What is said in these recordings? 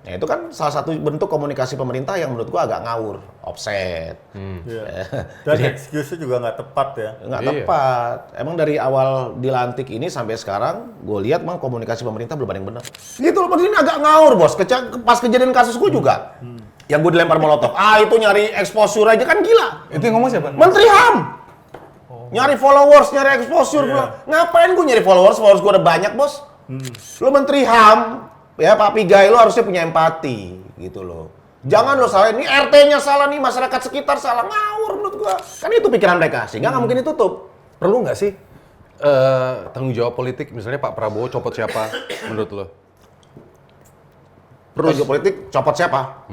Ya itu kan salah satu bentuk komunikasi pemerintah yang menurut gua agak ngawur, offset. Iya. Dan excuse-nya juga nggak tepat ya. Nggak tepat. Emang dari awal dilantik ini sampai sekarang, gue lihat emang komunikasi pemerintah belum ada yang benar. Gitu loh, ini agak ngawur bos. Pas kejadian kasus gue juga, yang gue dilempar molotov. Itu nyari exposure aja kan gila. Itu yang ngomong siapa? Menteri HAM. Nyari followers, nyari exposure. Ngapain gue nyari followers gue udah banyak bos. Lo Menteri HAM, ya Pak Pigai, lo harusnya punya empati gitu loh. Jangan lo salah, ini RT-nya salah nih, masyarakat sekitar salah, ngawur menurut gua. Kan itu pikiran mereka, sehingga nggak mungkin ditutup. Perlu nggak sih tanggung jawab politik, misalnya Pak Prabowo copot siapa menurut lo? Tanggung jawab politik, copot siapa?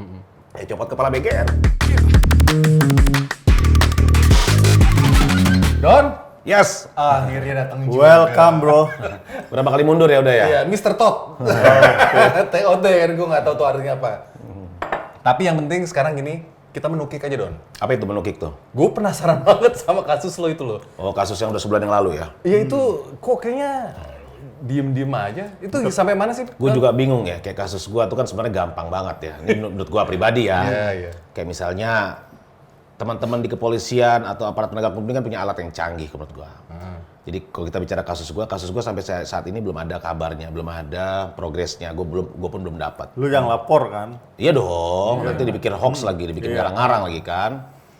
Ya copot kepala BGN. Don? Yes. Akhirnya datang juga. Welcome bro. Berapa kali mundur ya udah ya? Iya, Mr. Tot. TOT kan, gue nggak tahu tuh artinya apa. Tapi yang penting sekarang gini, kita menukik aja Don. Apa itu menukik tuh? Gue penasaran banget sama kasus lo itu loh. Oh, kasus yang udah sebulan yang lalu ya? Iya itu kok kayaknya diem-diem aja. Itu sampai mana sih? Gue juga bingung ya, kayak kasus gua tuh kan sebenarnya gampang banget ya. Ini menurut gua pribadi ya. Iya. Kayak misalnya teman-teman di kepolisian atau aparat penegak hukum ini kan punya alat yang canggih menurut gua. Jadi kalau kita bicara kasus gua sampai saat ini belum ada kabarnya, belum ada progresnya. Gua pun belum dapat. Lu yang lapor kan? Iya dong, nanti dibikin hoax lagi, dibikin ngarang-ngarang lagi kan.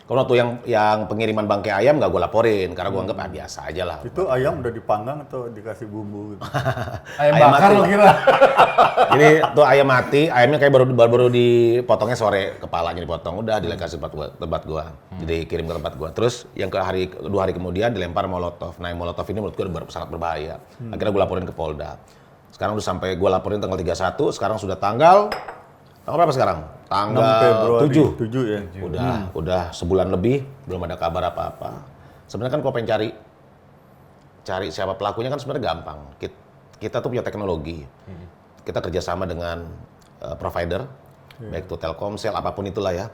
Kalau tuh yang pengiriman bangkai ayam nggak gue laporin, karena gue anggap biasa aja lah. Itu ayam udah dipanggang atau dikasih bumbu gitu? Ayam bakar lo kira? Ini tuh ayam mati, ayamnya kayak baru dipotongnya sore, kepalanya dipotong, udah dikasih tempat gue, jadi kirim ke tempat gue. Terus yang 2 hari kemudian dilempar molotov. Nah, molotov ini menurut gue sangat berbahaya. Akhirnya gue laporin ke Polda. Sekarang udah sampai gue laporin tanggal 31, sekarang sudah tanggal berapa sekarang? Tanggal 7 ya? Udah sebulan lebih, belum ada kabar apa-apa. Sebenarnya kan kalau pengen cari siapa pelakunya kan sebenarnya gampang. Kita tuh punya teknologi. Kita kerjasama dengan provider, baik itu Telkomsel, apapun itulah ya.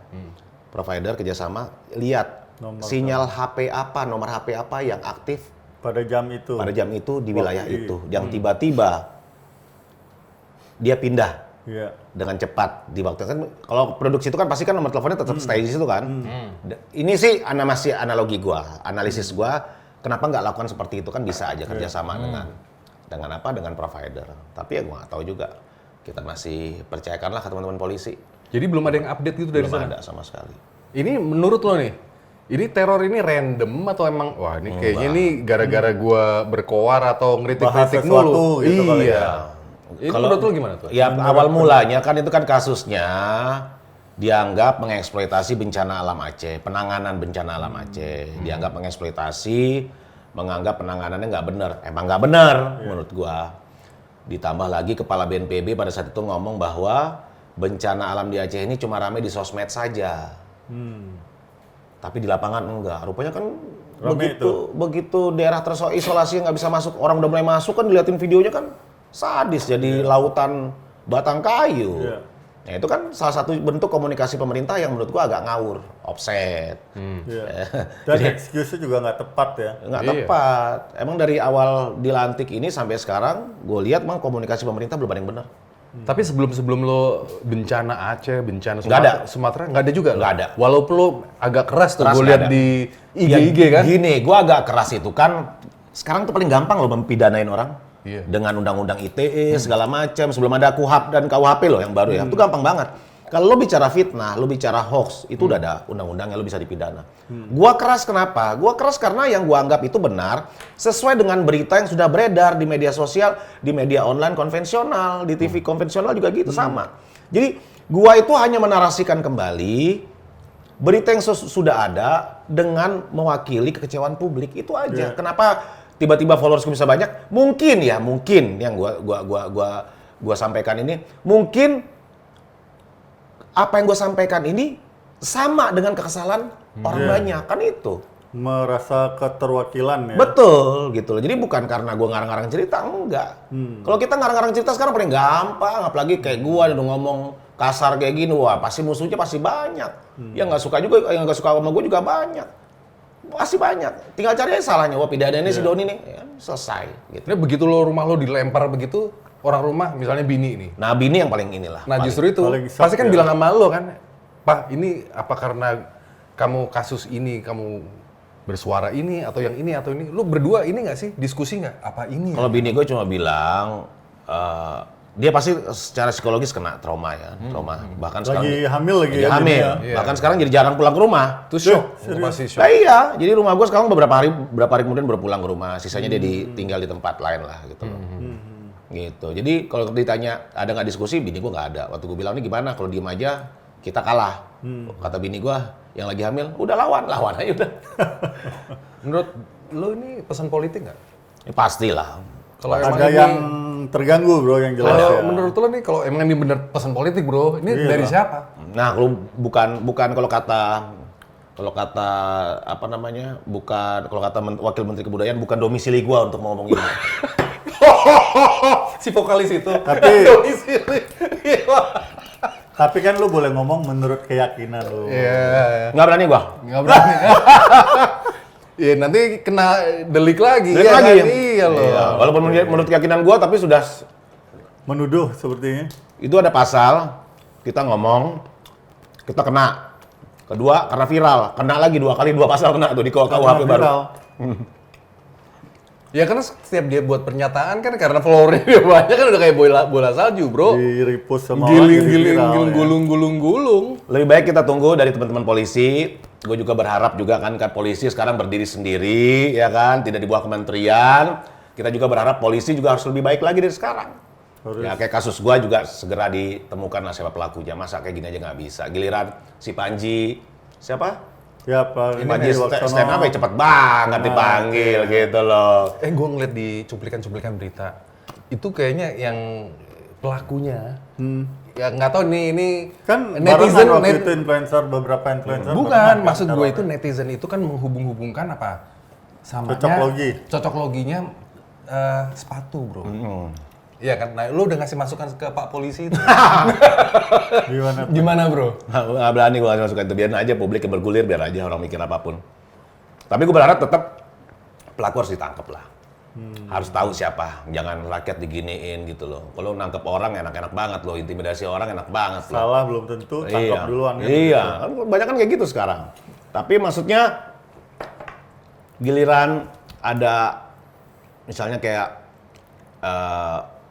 Provider kerjasama, lihat sinyal HP apa, nomor HP apa yang aktif pada jam itu di wilayah itu. Yang tiba-tiba dia pindah. Iya. Dengan cepat di waktu kan kalau produksi itu kan pasti kan nomor teleponnya tetap stay di situ kan. Ini sih masih analisis gua kenapa nggak lakukan seperti itu kan bisa aja kerjasama dengan provider. Tapi ya gua nggak tahu juga. Kita masih percayakanlah ke teman-teman polisi. Jadi belum ada yang update gitu dari sana? Belum ada sama sekali. Ini menurut lo nih, ini teror ini random atau emang wah ini kayaknya nih gara-gara gua berkoar atau ngeritik-ngeritik mulu? Gitu kali Iya. ya. Menurut lo gimana tuh? Ya awal mulanya kan itu kan kasusnya dianggap mengeksploitasi bencana alam Aceh, penanganan bencana alam Aceh. Dianggap menganggap penanganannya nggak benar. Emang nggak benar menurut gua. Ditambah lagi Kepala BNPB pada saat itu ngomong bahwa bencana alam di Aceh ini cuma ramai di sosmed saja. Tapi di lapangan enggak. Rupanya kan begitu daerah terisolasi nggak bisa masuk, orang udah mulai masuk kan diliatin videonya kan sadis jadi lautan batang kayu. Nah itu kan salah satu bentuk komunikasi pemerintah yang menurut gua agak ngawur, offset. Dan excuse-nya juga nggak tepat ya. Nggak tepat. Emang dari awal dilantik ini sampai sekarang, gue lihat emang komunikasi pemerintah belum ada yang benar. Tapi sebelum lo bencana Aceh, bencana Sumatera nggak ada juga? Nggak ada. Walaupun lo agak keras tuh, gue lihat di IG kan? Gini, gue agak keras itu kan, sekarang tuh paling gampang lo mempidanain orang. Dengan undang-undang ITE, segala macam, sebelum ada KUHP dan KUHP loh yang baru ya, itu gampang banget. Kalau lo bicara fitnah, lo bicara hoax, itu udah ada undang-undangnya, lo bisa dipidana. Gua keras kenapa? Gua keras karena yang gua anggap itu benar, sesuai dengan berita yang sudah beredar di media sosial, di media online konvensional, di TV konvensional juga gitu, sama. Jadi, gua itu hanya menarasikan kembali berita yang sudah ada dengan mewakili kekecewaan publik, itu aja. Kenapa tiba-tiba followersku bisa banyak? Mungkin yang gua sampaikan ini, mungkin apa yang gue sampaikan ini sama dengan kekesalan orang banyak, kan itu. Merasa keterwakilan ya? Betul, gitu loh. Jadi bukan karena gue ngarang-ngarang cerita, enggak. Kalau kita ngarang-ngarang cerita sekarang paling gampang, apalagi kayak gue udah ngomong kasar kayak gini, wah pasti musuhnya pasti banyak. Yang nggak suka juga, yang nggak suka sama gue juga banyak. Pasti banyak. Tinggal cari aja salahnya, wah pidanainnya si Doni nih, ya, selesai. Gitu. Nah, begitu lo rumah lo dilempar begitu, orang rumah, misalnya bini nih. Nah, bini yang paling inilah. Nah paling. justru itu, paling shock pasti kan ya. bilang sama lo kan, Pak ini apa karena kamu kasus ini, kamu bersuara ini, atau yang ini, atau ini. Lu berdua ini nggak sih, diskusi nggak? Apa ini? Kalau bini gue cuma bilang, dia pasti secara psikologis kena trauma ya, trauma. Bahkan sekarang Lagi hamil lagi lagi ya, hamil. bini ya. Iya. Bahkan sekarang jadi jarang pulang ke rumah. Itu shock, pasti shock. Nah, iya, jadi rumah gue sekarang berapa hari kemudian baru pulang ke rumah. Sisanya dia tinggal di tempat lain lah gitu. Gitu. Jadi kalau ditanya ada nggak diskusi, bini gue nggak ada. Waktu gue bilang ini gimana? Kalau diem aja kita kalah. Kata bini gue yang lagi hamil, udah lawan aja udah. Menurut lo ini pesan politik nggak? Ya, pastilah. Kalau emang Ada ini- yang terganggu bro, yang jelas Kalau ya. menurut lo nih, kalau emang ini bener pesan politik bro, ini dari siapa? Nah, kalau bukan kalau kata apa namanya? Bukan kalau kata Wakil Menteri Kebudayaan bukan domisili gua untuk ngomong ini. Si vokalis itu. Tapi- Domisili. Tapi kan lu boleh ngomong menurut keyakinan lu. Iya, Nggak berani gua. nggak berani. Iya, nanti kena delik lagi. Delik ya lagi. kan? Iya loh. Iya, walaupun menurut keyakinan gua tapi sudah Menuduh sepertinya. itu ada pasal kita ngomong kita kena. Kedua karena viral, kena lagi 2 kali 2 pasal kena tuh di KUHP baru. Viral. Ya karena setiap dia buat pernyataan kan karena followernya dia banyak kan udah kayak bola salju bro. Di repost sama orang jadi viral, ya. Gulung. Lebih baik kita tunggu dari teman-teman polisi. Gue juga berharap juga kan polisi sekarang berdiri sendiri, ya kan, tidak di bawah kementerian. Kita juga berharap polisi juga harus lebih baik lagi dari sekarang. Harus. Ya kayak kasus gue juga segera ditemukan lah siapa pelakunya. Masa kayak gini aja nggak bisa. Giliran si Panji, siapa? Ya, Pak. Panji stand up ya cepet banget dipanggil gitu loh. Gue ngeliat di cuplikan-cuplikan berita itu kayaknya yang pelakunya ya nggak tahu nih ini Kan netizen barengan waktu itu influencer, beberapa influencer. bukan barengan maksud kan gue taruhannya. itu netizen itu kan menghubung-hubungkan apa samanya Cocok loginya sepatu bro. Iya kan, nah lu udah ngasih masukan ke Pak Polisi itu. Gimana? Gimana bro? Nggak berani gue masuk itu, biarin aja publik yang bergulir, biar aja orang mikir apapun. Tapi gue berharap tetap pelaku harus ditangkap lah. Harus tahu siapa, jangan rakyat diginiin gitu loh. Kalau nangkep orang enak-enak banget loh, intimidasi orang enak banget loh. Salah belum tentu, tangkap duluan kan. Iya, kan banyak kan kayak gitu sekarang. Tapi maksudnya giliran ada misalnya kayak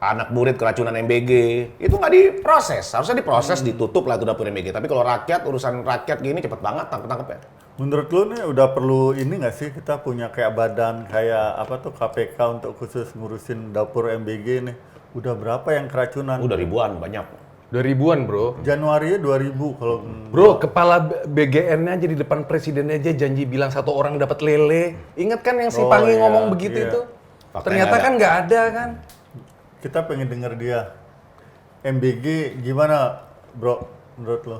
anak murid keracunan MBG, itu nggak diproses. Harusnya diproses, ditutup lah itu dapur MBG. Tapi kalau rakyat, urusan rakyat gini cepet banget tangkep-tangkepnya. Menurut lu nih udah perlu ini nggak sih kita punya kayak badan kayak apa tuh KPK untuk khusus ngurusin dapur MBG nih? Udah berapa yang keracunan? Udah ribuan, banyak. 2000-an bro. Januari 2000 kalau Bro, kepala BGN-nya aja di depan presidennya aja janji bilang 1 orang dapat lele. Ingat kan yang si Oh, Pangi iya, ngomong begitu iya. itu? Faktanya Ternyata nggak kan nggak ada kan? kita pengen denger dia. MBG gimana, Bro? Menurut lo?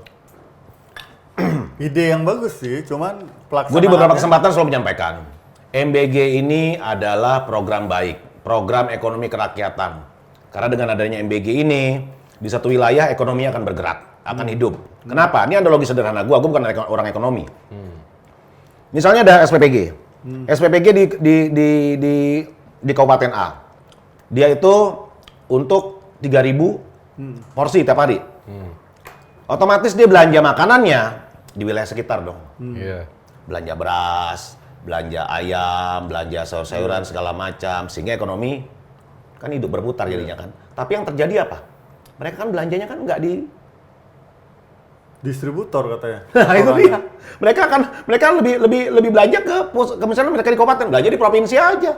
Ide yang bagus sih, cuman pelaksanaan. Gue di beberapa kesempatan selalu menyampaikan, MBG ini adalah program baik, program ekonomi kerakyatan. Karena dengan adanya MBG ini, di satu wilayah ekonominya akan bergerak, akan hidup. Kenapa? Ini ada logis sederhana. Gue bukan orang ekonomi. Misalnya ada SPPG. SPPG di Kabupaten A. Dia itu untuk 3.000 porsi tiap hari. Otomatis dia belanja makanannya di wilayah sekitar dong. Iya. Belanja beras, belanja ayam, belanja sayur-sayuran segala macam, sehingga ekonomi kan hidup berputar jadinya kan. Tapi yang terjadi apa? Mereka kan belanjanya kan nggak di Distributor katanya. Nah, itu dia. Mereka lebih belanja ke misalnya mereka di kabupaten, belanja di provinsi aja.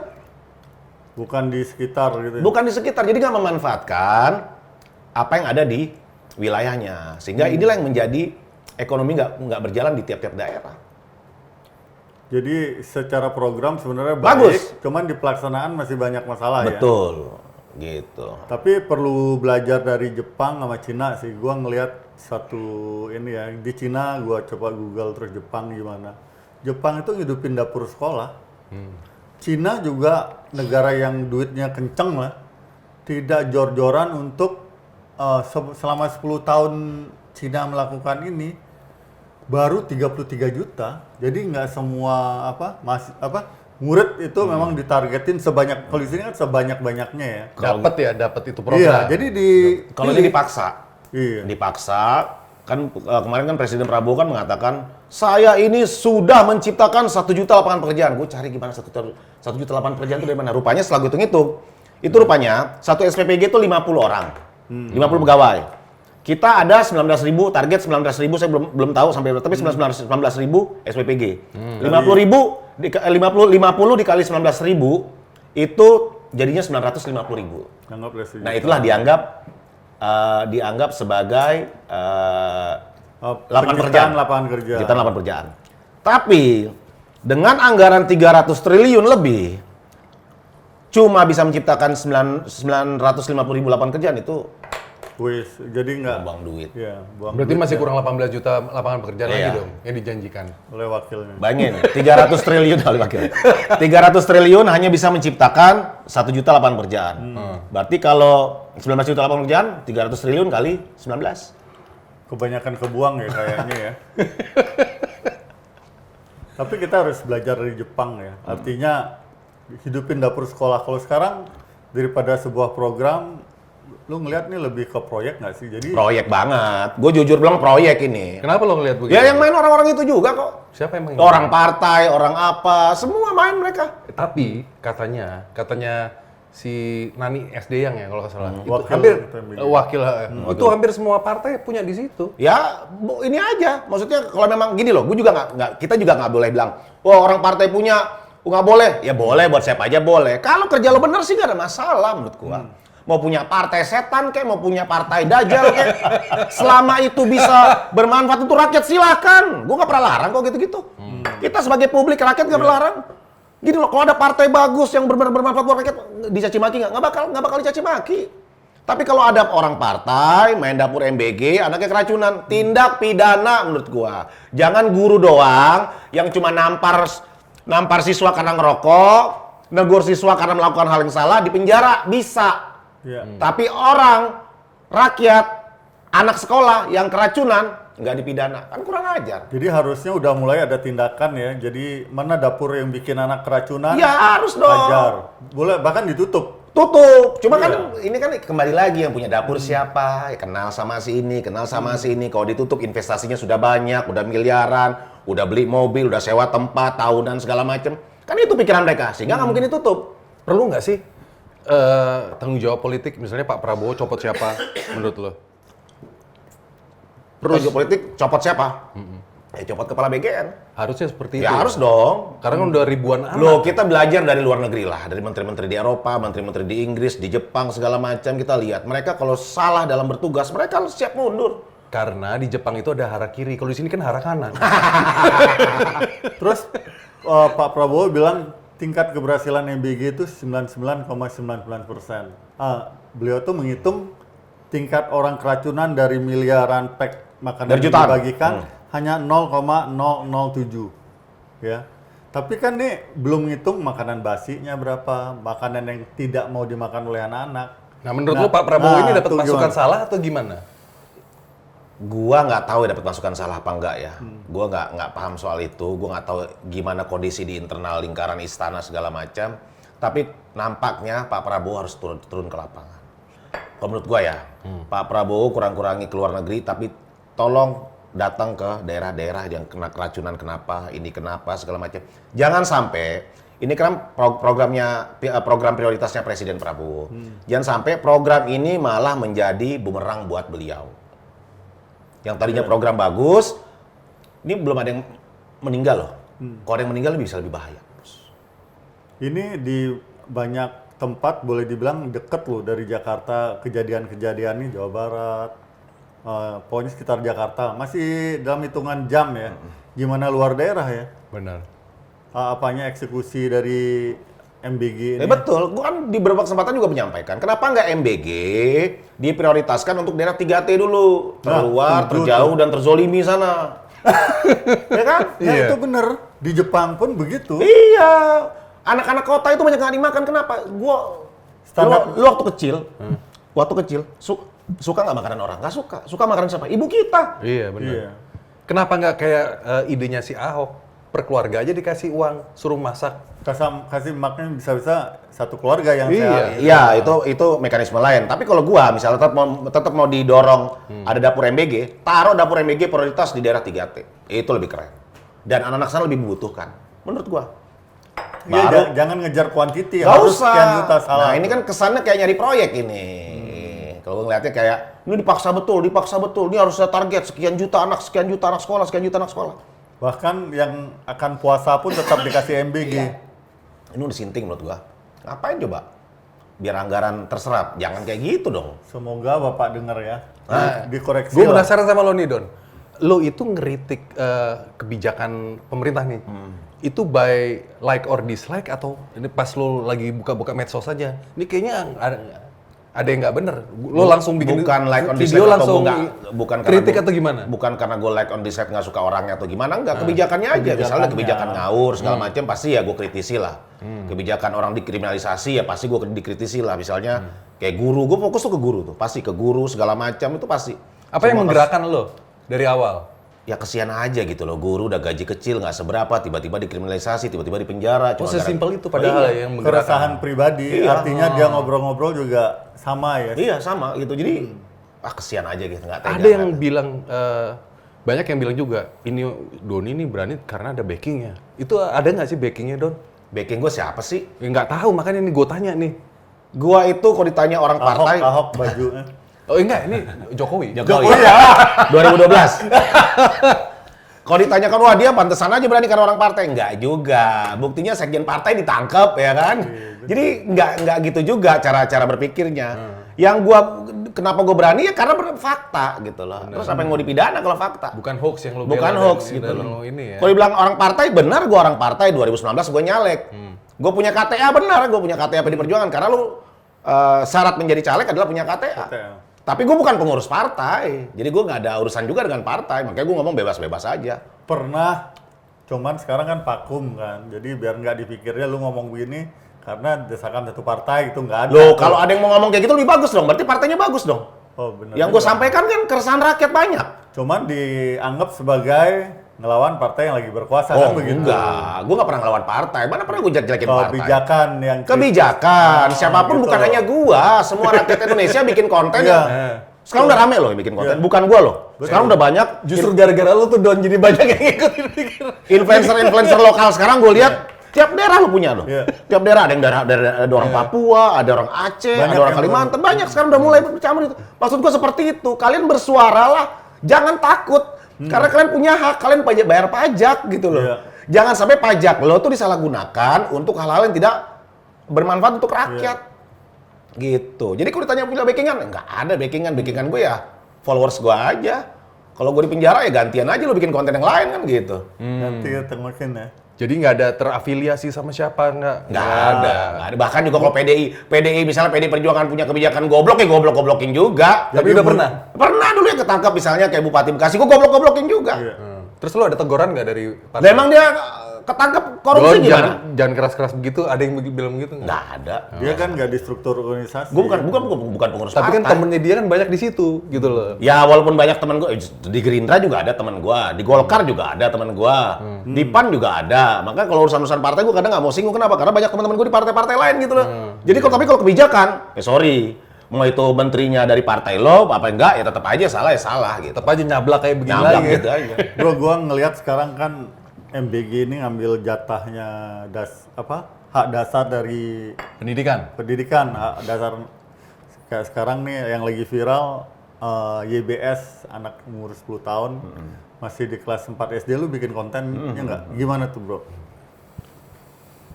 Bukan di sekitar gitu. Bukan di sekitar. Jadi nggak memanfaatkan apa yang ada di wilayahnya. Sehingga inilah yang menjadi ekonomi nggak berjalan di tiap-tiap daerah. Jadi secara program sebenarnya Bagus. baik, cuman di pelaksanaan masih banyak masalah ya. Betul. Gitu. Tapi perlu belajar dari Jepang sama Cina sih. Gua ngelihat satu ini ya, di Cina gua coba Google terus Jepang gimana. Jepang itu ngidupin dapur sekolah. Cina juga negara yang duitnya kenceng lah. Tidak jor-joran untuk selama 10 tahun Cina melakukan ini baru 33 juta. Jadi nggak semua murid itu memang ditargetin sebanyak, kalau di sini kan sebanyak-banyaknya ya. Dapat itu program. Iya, jadi Kalau ini dipaksa. Iya. Dipaksa, kan kemarin kan Presiden Prabowo kan mengatakan, saya ini sudah menciptakan 1 juta lapangan pekerjaan. Gue cari gimana 1 juta lapangan pekerjaan itu dari mana? Rupanya setelah gue hitung-hitung, itu rupanya satu SPPG itu 50 orang, 50 pegawai. Kita ada 19.000, target 19.000, saya belum tahu sampai berapa, tapi 19.000 SPPG. 50 dikali 19.000 itu jadinya 950.000. Anggaplah segitu. Nah, itulah dianggap sebagai lapangan pekerjaan. Lapangan kerja. Kita lapangan pekerjaan. Tapi dengan anggaran 300 triliun lebih cuma bisa menciptakan 950.000 lapangan pekerjaan itu Wis, jadi nggak buang duit. ya, buang Berarti duit masih ya, kurang 18 juta lapangan pekerjaan Iya. lagi dong yang dijanjikan. oleh wakilnya. Bayangin, 300 triliun kali wakil. 300 triliun hanya bisa menciptakan 1 juta lapangan pekerjaan. Berarti kalau 19 juta lapangan pekerjaan, 300 triliun kali 19. Kebanyakan kebuang ya kayaknya ya. Tapi kita harus belajar dari Jepang ya. Artinya hidupin dapur sekolah. Kalau sekarang daripada sebuah program, lu ngeliat nih lebih ke proyek nggak sih? Jadi Proyek banget. Gue jujur bilang proyek ini. Kenapa lo ngeliat begitu? Ya yang main orang-orang itu juga kok. Siapa emang? Orang partai, orang apa, semua main mereka. Tapi katanya si Nani SD yang ya kalau nggak salah. Itu Wakil hampir FMBG. wakil itu hampir semua partai punya di situ. Ya, ini aja. Maksudnya kalau memang gini loh, gue juga kita juga nggak boleh bilang, wah orang partai punya, nggak boleh. Ya boleh, buat siapa aja boleh. Kalau kerja lo bener sih nggak ada masalah menurut gua. Mau punya partai setan kek, mau punya partai dajjal kek, selama itu bisa bermanfaat untuk rakyat silahkan. Gue nggak pernah larang kok gitu-gitu. Kita sebagai publik rakyat nggak pernah larang. Gini loh, kalau ada partai bagus yang benar-benar bermanfaat buat rakyat, dicaci maki nggak bakal dicaci maki. Tapi kalau ada orang partai main dapur MBG, anaknya keracunan, tindak pidana menurut gua. Jangan guru doang yang cuma nampar siswa karena ngerokok, negur siswa karena melakukan hal yang salah, di penjara bisa. ya. Tapi orang, rakyat, anak sekolah yang keracunan nggak dipidana, kan kurang ajar. Jadi harusnya udah mulai ada tindakan ya. Jadi mana dapur yang bikin anak keracunan? Ya harus dong. Ajar. Boleh bahkan ditutup. Tutup. Cuma kan ini kan kembali lagi yang punya dapur siapa? Ya kenal sama si ini, kenal sama si ini. Kalau ditutup investasinya sudah banyak, udah miliaran, udah beli mobil, udah sewa tempat, tahunan segala macem. Kan itu pikiran mereka, sehingga nggak mungkin ditutup. Perlu nggak sih tanggung jawab politik? Misalnya Pak Prabowo copot siapa menurut lo? Terus politik copot siapa? Ya copot kepala BGN. Harusnya seperti itu. Ya harus dong. Karena kan udah ribuan anak. Loh, kita belajar dari luar negeri lah, dari menteri-menteri di Eropa, menteri-menteri di Inggris, di Jepang segala macam. Kita lihat mereka kalau salah dalam bertugas, mereka siap mundur. Karena di Jepang itu ada hara kiri, kalau di sini kan hara kanan. Terus Pak Prabowo bilang tingkat keberhasilan MBG itu 99,99%. Beliau tuh menghitung tingkat orang keracunan dari miliaran pack makanan Dari yang jutaan. dibagikan hanya 0,007. Ya. Tapi kan nih belum ngitung makanan basinya berapa, makanan yang tidak mau dimakan oleh anak-anak. Nah, menurut lo Pak Prabowo ini dapat tuh masukan gimana? salah atau gimana? Gua nggak tahu ya dapat masukan salah apa enggak ya. Gua nggak paham soal itu. Gua nggak tahu gimana kondisi di internal lingkaran istana segala macam. Tapi nampaknya Pak Prabowo harus turun ke lapangan. Kalau menurut gua ya, Pak Prabowo kurang-kurangi ke luar negeri, tapi tolong datang ke daerah-daerah yang kena keracunan kenapa, ini kenapa segala macam. Jangan sampai ini kan program prioritasnya Presiden Prabowo. Jangan sampai program ini malah menjadi bumerang buat beliau. Yang tadinya program bagus, ini belum ada yang meninggal loh. Kalau ada yang meninggal bisa lebih bahaya. Ini di banyak tempat boleh dibilang deket loh dari Jakarta, kejadian-kejadian ini Jawa Barat, pokoknya sekitar Jakarta masih dalam hitungan jam ya. Gimana luar daerah ya? Benar. Apanya eksekusi dari MBG ini? Betul, gua kan di beberapa kesempatan juga menyampaikan, kenapa nggak MBG diprioritaskan untuk daerah 3T dulu, terluar, setuju terjauh, tuh. dan terzolimi sana. Ya kan? Ya itu bener. Di Jepang pun begitu. Iya, anak-anak kota itu banyak nggak dimakan, kenapa? Lu waktu kecil, suka nggak makanan orang? Nggak suka. Suka makanan siapa? Ibu kita. Iya, benar. Iya. Kenapa nggak kayak idenya si Ahok? per keluarga aja dikasih uang, suruh masak. Kasih makan bisa-bisa satu keluarga yang Iya. sehat. Iya, itu mekanisme lain. Tapi kalau gua misalnya tetap mau didorong ada dapur MBG, taruh dapur MBG prioritas di daerah 3T. Itu lebih keren. Dan anak-anak sana lebih membutuhkan. Menurut gua. Iya, Baru jangan ngejar kuantiti, nggak harus usah. sekian juta salah. Nah, ini kan kesannya kayak nyari proyek ini. Kalau gua ngeliatnya kayak ini dipaksa betul. Ini harus ada target sekian juta anak sekolah. Bahkan yang akan puasa pun tetap dikasih MBG. Ini udah sinting menurut gua. Ngapain coba? Biar anggaran terserap. Jangan kayak gitu dong. Semoga Bapak dengar ya. Dikoreksi Gue lah. penasaran sama lo nih Don. Lo itu ngeritik kebijakan pemerintah nih. Itu by like or dislike atau ini pas lo lagi buka-buka medsos saja? Ini kayaknya ada yang nggak bener. Lo langsung bikin bukan like on video dislike langsung bukan kritik karena atau gimana? Bukan karena gue like on dislike nggak suka orangnya atau gimana, enggak, kebijakannya aja. Misalnya kebijakan ngawur segala macam pasti ya gue kritisi lah. Kebijakan orang dikriminalisasi ya pasti gue dikritisi lah. Misalnya kayak guru, gue fokus tuh ke guru tuh, pasti ke guru segala macam itu pasti. Apa yang menggerakkan lo dari awal? Ya kesian aja gitu loh, guru udah gaji kecil nggak seberapa, tiba-tiba dikriminalisasi, tiba-tiba di penjara. Oh, sesimpel itu padahal yang menggerakkan. Keresahan pribadi, Iya. artinya dia ngobrol-ngobrol juga sama ya. Iya sama gitu, jadi kesian aja gitu, nggak tega. Ada yang bilang banyak yang bilang juga ini Doni ini berani karena ada backingnya. Itu ada nggak sih backingnya Don? Backing gue siapa sih? Ya, nggak tahu makanya ini gue tanya nih. Gua itu kalau ditanya orang partai, Ahok bajunya. Oh enggak, ini Jokowi. Jokowi ya. 2012. Kalau ditanyakan wah dia pantesan aja berani karena orang partai, enggak juga. Buktinya sekjen partai ditangkap ya kan. Jadi enggak gitu juga cara berpikirnya. Yang kenapa gua berani ya karena fakta gitu loh. Terus apa yang mau dipidana kalau fakta? Bukan hoax yang lo Bukan bela hoax dan- gitu dan loh. lo ini ya. Kalau dibilang orang partai, benar gua orang partai 2019 gua nyalek. Gua punya KTA benar, gua punya KTA PD Perjuangan karena lu syarat menjadi caleg adalah punya KTA. Tapi gue bukan pengurus partai, jadi gue nggak ada urusan juga dengan partai, makanya gue ngomong bebas-bebas aja. Pernah, cuman sekarang kan vakum kan, jadi biar nggak dipikirnya lu ngomong begini karena desakan satu partai itu nggak ada. Loh, kalau ada yang mau ngomong kayak gitu lebih bagus dong, berarti partainya bagus dong. Oh, benar. Yang gue sampaikan kan keresahan rakyat banyak. Cuman dianggap sebagai ngelawan partai yang lagi berkuasa Oh kan begitu. enggak, gue nggak pernah ngelawan partai, mana pernah gue jelek-jelekin partai. Kebijakan yang Kebijakan, siapapun gitu. bukan hanya gue, semua rakyat Indonesia bikin konten Iya. yang sekarang udah rame loh yang bikin konten, bukan gue loh. Sekarang udah banyak, Justru gara-gara lo tuh Don jadi banyak yang ikutin. influencer lokal sekarang gue lihat tiap daerah lu punya loh. Iya. Tiap daerah ada orang Papua, ada orang Aceh, Banyak ada orang yang Kalimantan, banyak sekarang udah mulai bercampur itu. Maksud gua seperti itu, kalian bersuaralah, jangan takut. Karena kalian punya hak, kalian bayar pajak gitu loh. Iya. Jangan sampai pajak lo tuh disalahgunakan untuk hal-hal yang tidak bermanfaat untuk rakyat. Gitu. Jadi kalau ditanya punya backingan, nggak ada backingan gue ya followers gua aja. Kalau gue di penjara ya gantian aja lo bikin konten yang lain kan gitu. nanti tengokin ya. Jadi nggak ada terafiliasi sama siapa Nggak ada. Bahkan juga kalau PDI misalnya PDI Perjuangan punya kebijakan goblok ya goblok-goblokin juga. Tapi udah pernah. Pernah dulu yang ketangkap misalnya kayak Bupati Bekasi, gua goblok-goblokin juga. Iya. Terus lo ada teguran nggak dari Lah emang dia ketangkap korupsi Don, gimana? jangan keras-keras begitu. Ada yang bilang begitu nggak? Nggak ada. Dia kan nggak di struktur organisasi. Gua bukan pengurus Tapi kan partai. temennya dia kan banyak di situ gitu loh. Ya walaupun banyak teman gue di Gerindra juga ada teman gue, di Golkar juga ada teman gue, di PAN juga ada. Makanya kalau urusan partai gue kadang nggak mau singgung, kenapa? Karena banyak teman-teman gue di partai-partai lain gitu loh. Jadi kalau kebijakan, sorry, mau itu menterinya dari partai lo, apa enggak ya tetap aja salah ya salah gitu. Tetap aja nyablak kayak begini Nyablak lagi. gitu aja. Bro, gua ngelihat sekarang kan MBG ini ngambil jatahnya hak dasar dari Pendidikan. hak dasar kayak sekarang nih yang lagi viral YBS anak umur 10 tahun masih di kelas 4 SD lu bikin kontennya nggak? Gimana tuh bro?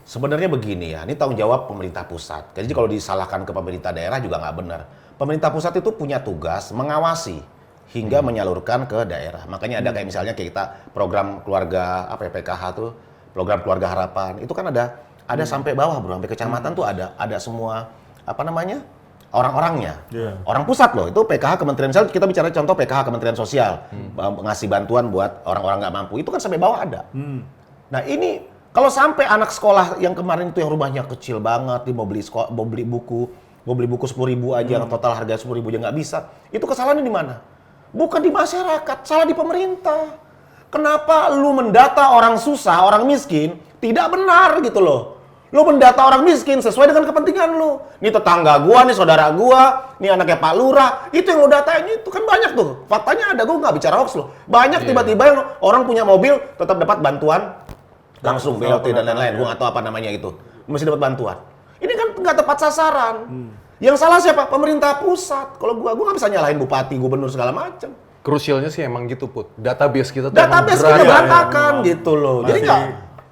Sebenarnya begini ya, ini tanggung jawab pemerintah pusat. Jadi kalau disalahkan ke pemerintah daerah juga nggak benar. Pemerintah pusat itu punya tugas mengawasi hingga menyalurkan ke daerah. Makanya ada kayak misalnya kayak kita program keluarga PKH tuh, program keluarga harapan. Itu kan ada sampai bawah bro, sampai kecamatan tuh ada semua orang-orangnya. Orang pusat loh, itu PKH Kementerian Sosial, kita bicara contoh PKH Kementerian Sosial, ngasih bantuan buat orang-orang nggak mampu, itu kan sampai bawah ada. Nah ini, kalau sampai anak sekolah yang kemarin itu yang rumahnya kecil banget, dia mau beli buku 10.000 aja, total harga 10.000 aja nggak bisa, itu kesalahannya di mana? Bukan di masyarakat, salah di pemerintah. Kenapa lu mendata orang susah, orang miskin? Tidak benar gitu loh. Lu mendata orang miskin sesuai dengan kepentingan lu. Nih tetangga gua, nih saudara gua, nih anaknya Pak Lurah, itu yang lu datain itu kan banyak tuh. Faktanya ada, gua nggak bicara hoax loh. Banyak tiba-tiba yang orang punya mobil tetap dapat bantuan langsung BLT dan lain-lain. Gua nggak tahu apa namanya itu. Masih dapat bantuan. Ini kan nggak tepat sasaran. Yang salah siapa? Pemerintah pusat. Kalau gua nggak bisa nyalahin bupati, gubernur segala macam. Krusialnya sih emang gitu, Put. Database kita tuh emang Database kita berantakan. berantakan gitu loh. Jadi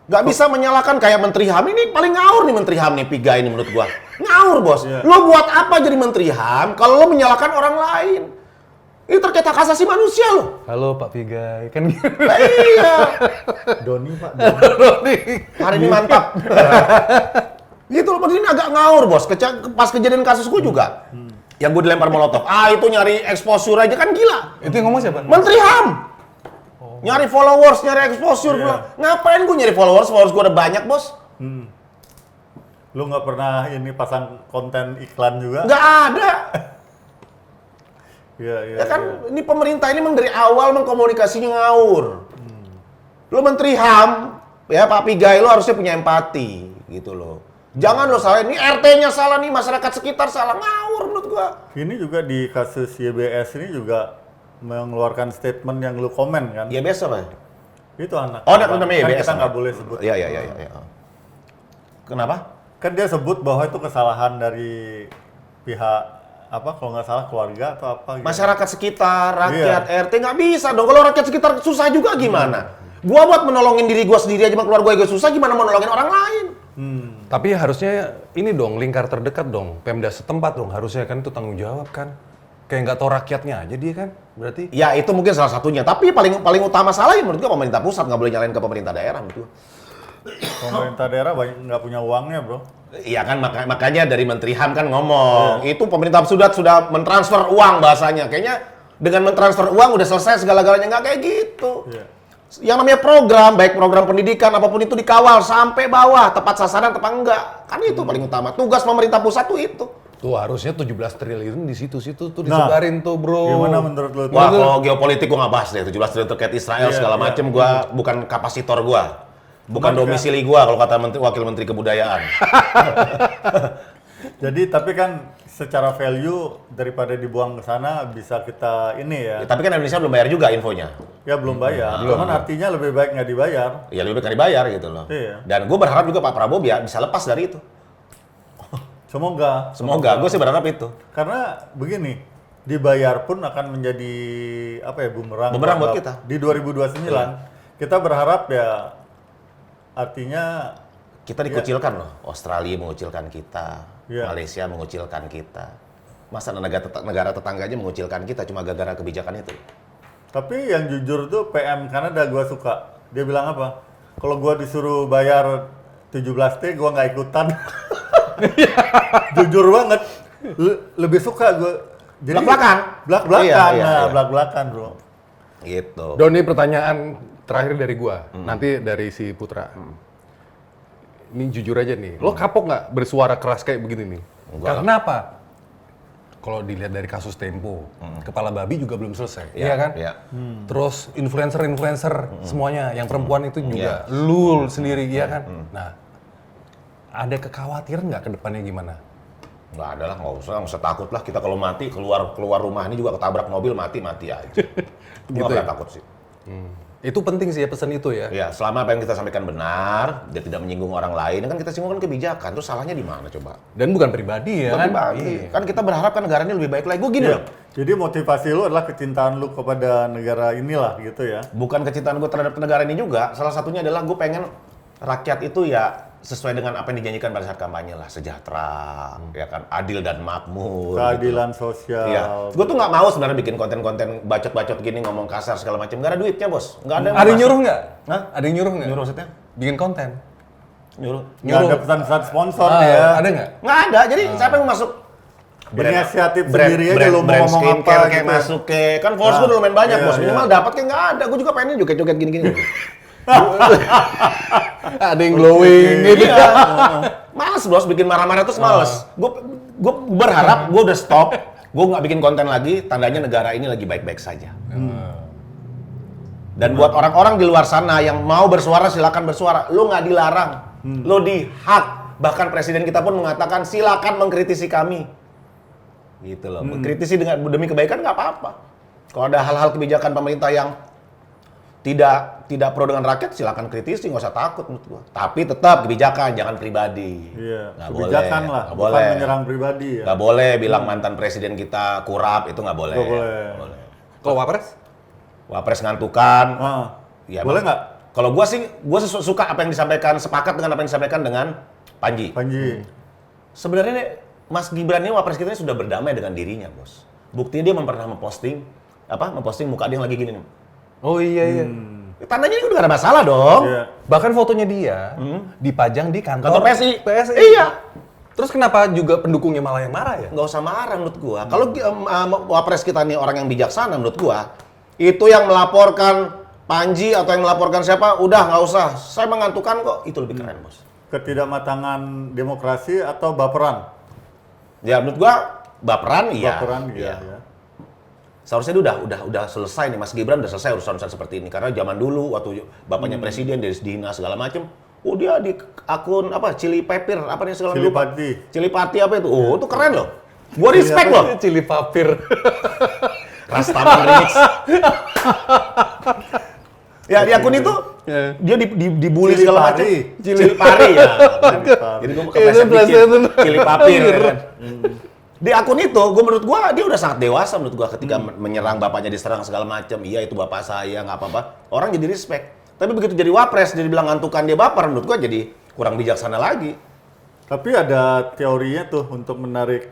nggak bisa menyalahkan kayak Menteri HAM ini paling ngawur nih Menteri HAM nih Piga ini menurut gua. Ngawur bos. Lo buat apa jadi Menteri HAM kalau lo menyalahkan orang lain? Ini terkait hak asasi manusia loh. Halo Pak Pigai, kan gitu. Nah, iya. Doni Pak. Hari ini mantap. Gitu loh, ini agak ngawur bos. Pas kejadian kasus gua juga. Yang gue dilempar molotov. Itu nyari exposure aja kan gila. Itu yang ngomong siapa? Menteri HAM. Nyari followers, nyari exposure. Ngapain gue nyari followers? Followers gue udah banyak, bos. Lu nggak pernah ini pasang konten iklan juga? Nggak ada. Iya. Ya kan, ini pemerintah ini memang dari awal mengkomunikasinya ngawur. Lo Menteri HAM, ya Pak Pigai, lo harusnya punya empati, gitu loh. Jangan lo salah, ini RT-nya salah nih, masyarakat sekitar salah, ngawur menurut gua. Ini juga di kasus YBS ini juga mengeluarkan statement yang lu komen kan? Ya biasa Pak. Itu anak. Oh, anak namanya kan YBS. kita nggak boleh sebut. Iya. Kenapa? Kan dia sebut bahwa itu kesalahan dari pihak apa kalau nggak salah keluarga atau apa gitu. Masyarakat sekitar, rakyat, RT nggak bisa dong. Kalau rakyat sekitar susah juga gimana? Gua buat menolongin diri gua sendiri aja, keluarga gua susah, gimana mau nolongin orang lain? Tapi harusnya ini dong, lingkar terdekat dong, Pemda setempat dong, harusnya kan itu tanggung jawab kan. Kayak nggak tahu rakyatnya aja dia kan, berarti. Ya itu mungkin salah satunya. Tapi paling utama salahnya menurut gua pemerintah pusat, nggak boleh nyalain ke pemerintah daerah menurut gua. Pemerintah daerah banyak nggak punya uangnya bro. Iya kan makanya dari Menteri HAM kan ngomong itu pemerintah sudah mentransfer uang bahasanya. Kayaknya dengan mentransfer uang udah selesai segala-galanya, nggak kayak gitu. Yang namanya program, baik program pendidikan apapun itu dikawal sampai bawah, tepat sasaran tepat enggak. Kan itu paling utama. Tugas pemerintah pusat tuh itu. Tuh harusnya 17 triliun di situ-situ tuh disebarin tuh, Bro. Gimana menurut lu? Wah, kalau geopolitik gua nggak bahas deh. 17 triliun terkait Israel segala macem gua bukan kapasitor gua. Bukan domisili gua kalau kata Wakil Menteri Kebudayaan. Jadi tapi kan secara value daripada dibuang ke sana bisa kita ini ya. Tapi kan Indonesia belum bayar juga infonya. Ya belum bayar. Cuman artinya lebih baik nggak dibayar. Ya lebih baik nggak dibayar gitu loh. Iya. Dan gue berharap juga Pak Prabowo bisa lepas dari itu. Semoga. Semoga, gue sih berharap itu. Karena begini, dibayar pun akan menjadi apa ya bumerang buat kita. Di 2029 kita berharap ya artinya kita dikucilkan loh. Australia mengucilkan kita, Iya. Malaysia mengucilkan kita. Masa negara tetangganya mengucilkan kita cuma gara-gara kebijakan itu. tapi yang jujur tuh PM Kanada gua suka. Dia bilang apa? Kalau gua disuruh bayar 17T gua nggak ikutan. Jujur banget. Lebih suka gua. Jadi Belak-belakan. Belak-belakan. Iya. Belak-belakan, Bro. Gitu. Doni, pertanyaan terakhir dari gua, nanti dari si Putra. Ini jujur aja nih, lo kapok nggak bersuara keras kayak begini nih? Enggak. Karena apa? Kalau dilihat dari kasus Tempo, kepala babi juga belum selesai, iya kan? Iya. Terus influencer semuanya, yang perempuan itu juga, lu sendiri, iya kan? Nah, ada kekhawatiran nggak ke depannya gimana? Nggak ada lah, nggak usah takut lah. Kita kalau mati keluar rumah ini juga ketabrak mobil mati aja. Gue nggak pernah takut sih. Itu penting sih ya, pesan itu ya. Ya, selama apa yang kita sampaikan benar, dia tidak menyinggung orang lain, kan kita singgungkan kebijakan. Terus salahnya di mana coba? Dan bukan pribadi ya kan? Pribadi. Kan kita berharap kan negara ini lebih baik lagi. Gue gini loh, Jadi motivasi lu adalah kecintaan lu kepada negara inilah gitu ya. bukan kecintaan gue terhadap negara ini juga. Salah satunya adalah gue pengen rakyat itu ya sesuai dengan apa yang dijanjikan pada saat kampanye lah, sejahtera, ya kan, adil dan makmur. Keadilan gitu. sosial. Iya. Gue tuh nggak mau sebenarnya bikin konten-konten bacot-bacot gini, ngomong kasar segala macam. Nggak ada duitnya bos. Nggak ada. Ada yang nyuruh nggak? Hah? Ada yang nyuruh nggak? Nyuruh maksudnya? Bikin konten? Nyuruh. Nggak ada pesan-pesan sponsor ya. Ada nggak? Nggak ada. Jadi siapa yang masuk? Inisiatif sendiri aja lu mau brand ngomong skincare apa kayak gitu. masuk ke kan followers gue udah lumayan banyak Iya, bos. Minimal iya. dapat kayak nggak ada. Gue juga pengen joget-joget gini-gini. Ada yang glowing gitu. Iya. Males bos bikin marah-marah terus males. Gue berharap gue udah stop. Gue nggak bikin konten lagi. Tandanya negara ini lagi baik-baik saja. Dan buat orang-orang di luar sana yang mau bersuara silakan bersuara. Lu nggak dilarang, lu dihak. Bahkan presiden kita pun mengatakan silakan mengkritisi kami. Gitu loh. Mengkritisi demi kebaikan nggak apa-apa. Kalau ada hal-hal kebijakan pemerintah yang tidak pro dengan rakyat, silakan kritisi, nggak usah takut menurut gua. Tapi tetap kebijakan, jangan pribadi. Iya, Nggak kebijakan boleh, lah, nggak bukan boleh. menyerang pribadi ya. Nggak boleh bilang mantan presiden kita kurap, itu nggak boleh. Nggak boleh. Nggak boleh. Kalau Wapres? Wapres ngantukan. Ah, Ya, boleh nggak? Kalau gua sih, suka apa yang disampaikan, sepakat dengan apa yang disampaikan dengan Panji. Panji. Sebenarnya Mas Gibran ini Wapres kita ini sudah berdamai dengan dirinya, Bos. Buktinya dia pernah memposting muka dia yang lagi gini nih. Oh iya. Tandanya ini udah gak ada masalah dong. Iya. Bahkan fotonya dia dipajang di Kantor kantor PSI. PSI. Iya. Terus kenapa juga pendukungnya malah yang marah ya? Nggak usah marah menurut gua. Kalau Wapres kita nih orang yang bijaksana menurut gua, itu yang melaporkan Panji atau yang melaporkan siapa, udah nggak usah. Saya mengantukan kok, itu lebih keren, Bos. Ketidakmatangan demokrasi atau baperan? Ya menurut gua baperan iya. Baperan Iya. ya. Seharusnya dia udah selesai nih, Mas Gibran udah selesai urusan-urusan seperti ini. Karena zaman dulu waktu bapaknya presiden dia dihina segala macem, dia di akun Cili Pepir apa nih segala lupa. Cilipati apa itu? Oh, itu keren loh. Gua respect loh. Cili papir. Rastaman Remix. Ya di akun itu dia dibully Cili segala macam. pari. Cili pari ya. Jadi gua kepleset dikit. Cili papir. Ya kan? Di akun itu, menurut gua dia udah sangat dewasa menurut gua ketika menyerang bapaknya diserang segala macam. Iya itu bapak saya nggak apa-apa. Orang jadi respect. Tapi begitu jadi Wapres, dia bilang ngantukan dia baper, menurut gua jadi kurang bijaksana lagi. Tapi ada teorinya tuh untuk menarik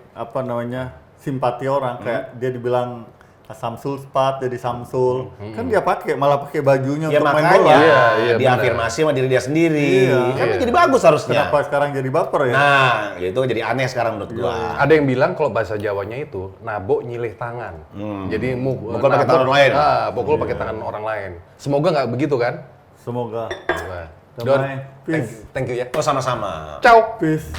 simpati orang, kayak dia dibilang Samsul Spat jadi Samsul. Kan dia malah pakai bajunya Ya untuk main makanya bola. Iya, dia benar. afirmasi sama diri dia sendiri. Iya. Kan jadi bagus harusnya. Kenapa sekarang jadi baper ya? Nah, itu jadi aneh sekarang menurut gua. Ada yang bilang kalau bahasa Jawanya itu nabok nyilih tangan. Jadi Mukul pakai tangan orang lain. Pukul pakai tangan orang lain. Semoga nggak begitu kan? Semoga. Don, Damai. Peace. thank you ya. Oh sama-sama. Ciao. Peace.